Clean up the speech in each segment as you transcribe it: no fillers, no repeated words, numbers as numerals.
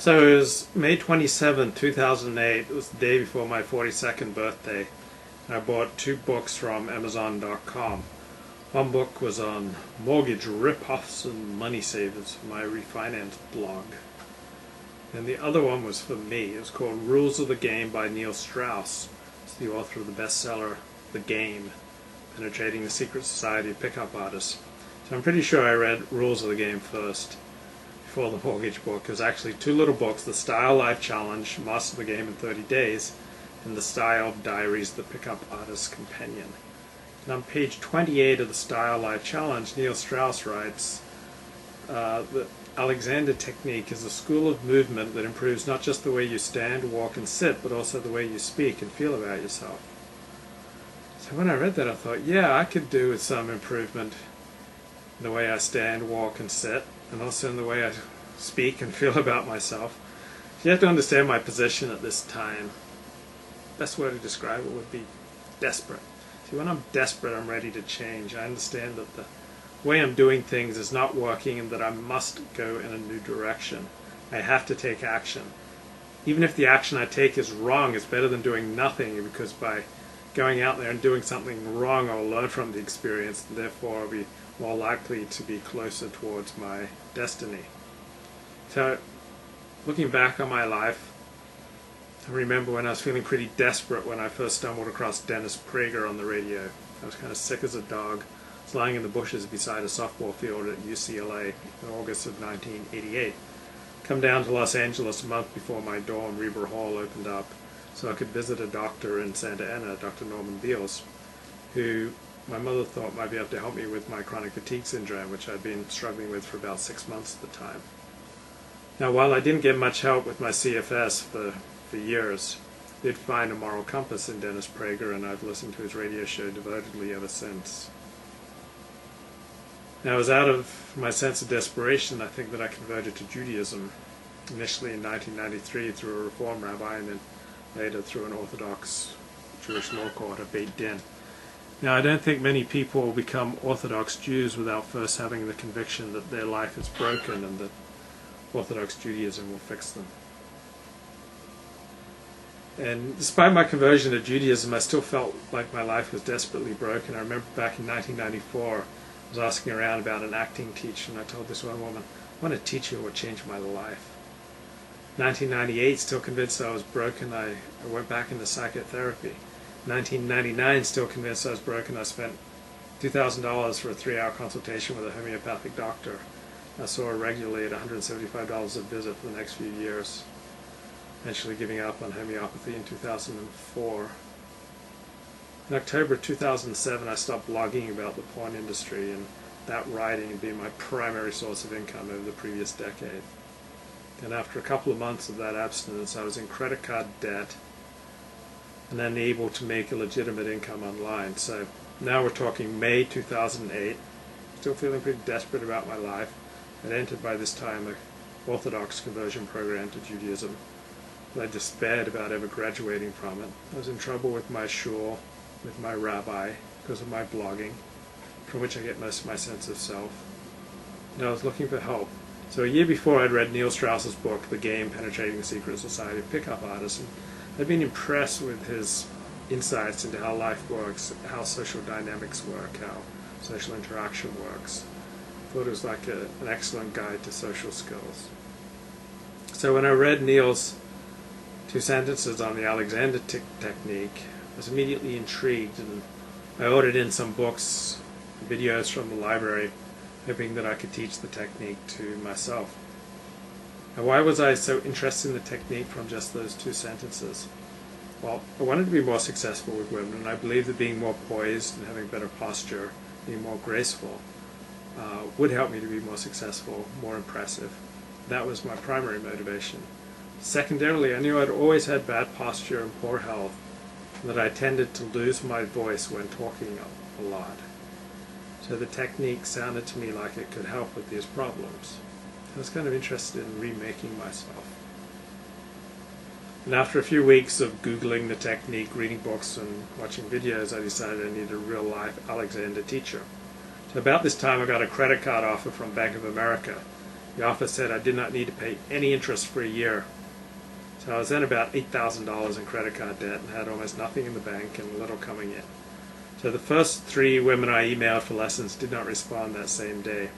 So it was May 27, 2008. It was the day before my 42nd birthday. I bought two books from Amazon.com. One book was on mortgage rip-offs and money savers for my refinance blog. And the other one was for me. It was called Rules of the Game by Neil Strauss. It's the author of the bestseller The Game, Penetrating the Secret Society of Pickup Artists. So I'm pretty sure I read Rules of the Game first, before the mortgage book. It was actually two little books, The Style Life Challenge, Master the Game in 30 Days, and The Style Diaries, The Pickup Artist's Companion. And on page 28 of The Style Life Challenge, Neil Strauss writes, the Alexander technique is a school of movement that improves not just the way you stand, walk, and sit, but also the way you speak and feel about yourself. So when I read that, I thought, yeah, I could do with some improvement in the way I stand, walk, and sit, and also in the way I speak and feel about myself. So you have to understand my position at this time. Best way to describe it would be desperate. See, when I'm desperate, I'm ready to change. I understand that the way I'm doing things is not working and that I must go in a new direction. I have to take action. Even if the action I take is wrong, it's better than doing nothing, because by going out there and doing something wrong, I'll learn from the experience, and therefore I'll be more likely to be closer towards my destiny. So, looking back on my life, I remember when I was feeling pretty desperate when I first stumbled across Dennis Prager on the radio. I was kind of sick as a dog. I was lying in the bushes beside a softball field at UCLA in August of 1988. Come down to Los Angeles a month before my dorm, Reber Hall, opened up, so I could visit a doctor in Santa Ana, Dr. Norman Beals, who my mother thought might be able to help me with my chronic fatigue syndrome, which I'd been struggling with for about 6 months at the time. Now, while I didn't get much help with my CFS for years, I did find a moral compass in Dennis Prager, and I've listened to his radio show devotedly ever since. Now, it was out of my sense of desperation, I think, that I converted to Judaism, initially in 1993 through a Reform rabbi, and then later through an Orthodox Jewish law court, a Beit Din. Now, I don't think many people will become Orthodox Jews without first having the conviction that their life is broken and that Orthodox Judaism will fix them. And despite my conversion to Judaism, I still felt like my life was desperately broken. I remember back in 1994, I was asking around about an acting teacher, and I told this one woman, I want a teacher who will change my life. 1998, still convinced I was broken, I went back into psychotherapy. 1999, still convinced I was broken, I spent $2,000 for a 3-hour consultation with a homeopathic doctor. I saw her regularly at $175 a visit for the next few years, eventually giving up on homeopathy in 2004. In October 2007, I stopped blogging about the porn industry, and that writing had been my primary source of income over the previous decade. And after a couple of months of that abstinence, I was in credit card debt and unable to make a legitimate income online. So now we're talking May 2008, still feeling pretty desperate about my life. I'd entered by this time an Orthodox conversion program to Judaism, but I despaired about ever graduating from it. I was in trouble with my shul, with my rabbi, because of my blogging, from which I get most of my sense of self. And I was looking for help. So a year before, I'd read Neil Strauss's book, The Game, Penetrating the Secret Society of Pickup Artists, and I'd been impressed with his insights into how life works, how social dynamics work, how social interaction works. I thought it was like an excellent guide to social skills. So when I read Neil's 2 sentences on the Alexander technique, I was immediately intrigued, and I ordered in some books, videos from the library, hoping that I could teach the technique to myself. Now, why was I so interested in the technique from just those 2 sentences? Well, I wanted to be more successful with women, and I believed that being more poised and having better posture, being more graceful, would help me to be more successful, more impressive. That was my primary motivation. Secondarily, I knew I'd always had bad posture and poor health, and that I tended to lose my voice when talking a lot. So the technique sounded to me like it could help with these problems. I was kind of interested in remaking myself. And after a few weeks of Googling the technique, reading books, and watching videos, I decided I needed a real-life Alexander teacher. So about this time, I got a credit card offer from Bank of America, The offer said I did not need to pay any interest for a year. So I was then about $8,000 in credit card debt and had almost nothing in the bank and little coming in. So the first 3 women I emailed for lessons did not respond that same day.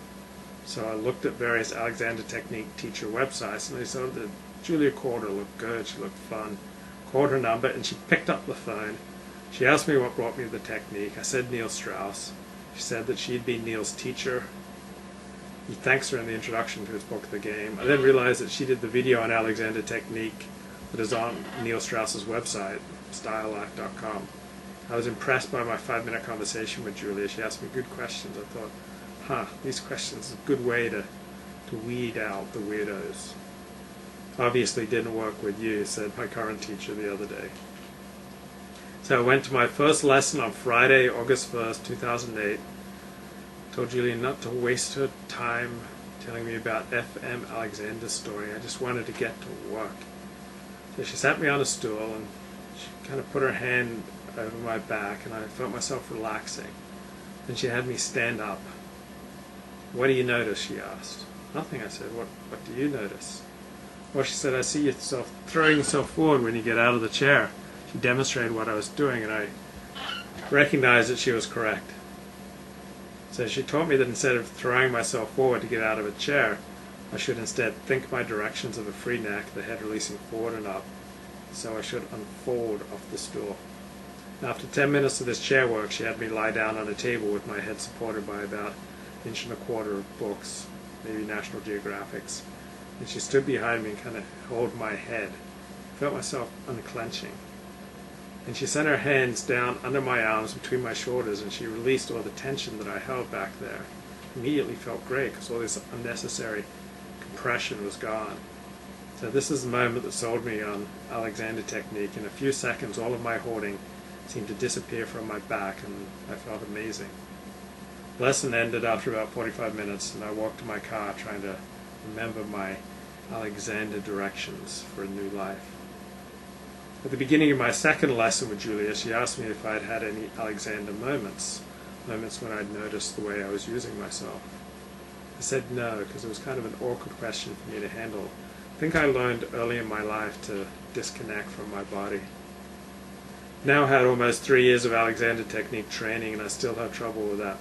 So I looked at various Alexander Technique teacher websites, and they said that Julia Corder looked good, she looked fun. Called her number, and she picked up the phone. She asked me what brought me to the technique. I said Neil Strauss. She said that she had been Neil's teacher. He thanks her in the introduction to his book, The Game. I then realized that she did the video on Alexander Technique that is on Neil Strauss's website, stylelife.com. I was impressed by my 5-minute conversation with Julia. She asked me good questions. I thought, these questions are a good way to weed out the weirdos. Obviously didn't work with you, said my current teacher the other day. So I went to my first lesson on Friday, August 1st, 2008. Told Julia not to waste her time telling me about F.M. Alexander's story. I just wanted to get to work. So she sat me on a stool and she kind of put her hand over my back, and I felt myself relaxing. Then she had me stand up. What do you notice? She asked. Nothing, I said. What do you notice? Well, she said, I see yourself throwing yourself forward when you get out of the chair. She demonstrated what I was doing, and I recognized that she was correct. So she taught me that instead of throwing myself forward to get out of a chair, I should instead think my directions of a free neck, the head releasing forward and up. So I should unfold off the stool. After 10 minutes of this chair work, she had me lie down on a table with my head supported by about 1.25 inches of books, maybe National Geographics. And she stood behind me and kind of held my head. I felt myself unclenching. And she sent her hands down under my arms between my shoulders, and she released all the tension that I held back there. Immediately felt great because all this unnecessary compression was gone. So this is the moment that sold me on Alexander Technique. In a few seconds, all of my holding seemed to disappear from my back, and I felt amazing. The lesson ended after about 45 minutes, and I walked to my car trying to remember my Alexander directions for a new life. At the beginning of my second lesson with Julia, she asked me if I'd had any Alexander moments when I'd noticed the way I was using myself. I said no, because it was kind of an awkward question for me to handle. I think I learned early in my life to disconnect from my body. Now had almost 3 years of Alexander Technique training, and I still have trouble with that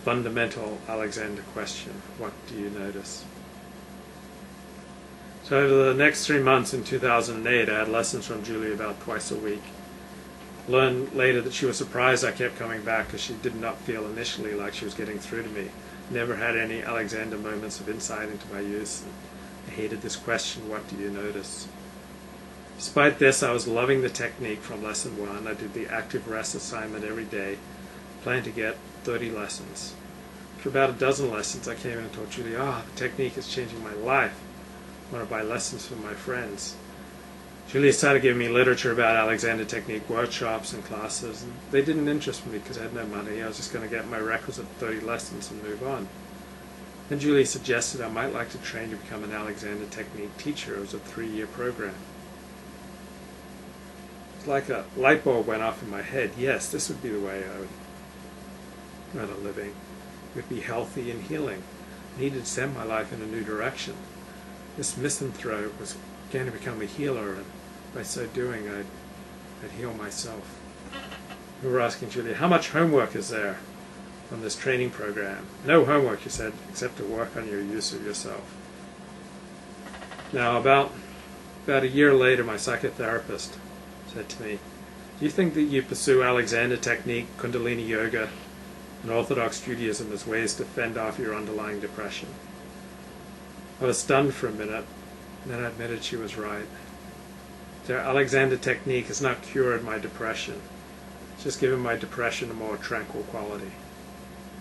fundamental Alexander question, what do you notice? So over the next 3 months in 2008, I had lessons from Julia about twice a week. Learned later that she was surprised I kept coming back because she did not feel initially like she was getting through to me. Never had any Alexander moments of insight into my use. And I hated this question, what do you notice? Despite this, I was loving the technique from lesson 1. I did the active rest assignment every day. Planned to get 30 lessons. After about a dozen lessons, I came in and told Julia, the technique is changing my life. I want to buy lessons from my friends. Julia started giving me literature about Alexander Technique workshops and classes, and they didn't interest me because I had no money. I was just going to get my requisite 30 lessons and move on. Then Julia suggested I might like to train to become an Alexander Technique teacher. It was a 3-year program. It's like a light bulb went off in my head. Yes, this would be the way I would earn a living. It would be healthy and healing. I needed to send my life in a new direction. This misanthrope was going to become a healer, and by so doing, I'd heal myself. We were asking Julia, how much homework is there on this training program? No homework, she said, except to work on your use of yourself. Now, about a year later, my psychotherapist said to me, do you think that you pursue Alexander Technique, Kundalini Yoga, and Orthodox Judaism as ways to fend off your underlying depression? I was stunned for a minute, and then I admitted she was right. The Alexander Technique has not cured my depression. It's just given my depression a more tranquil quality.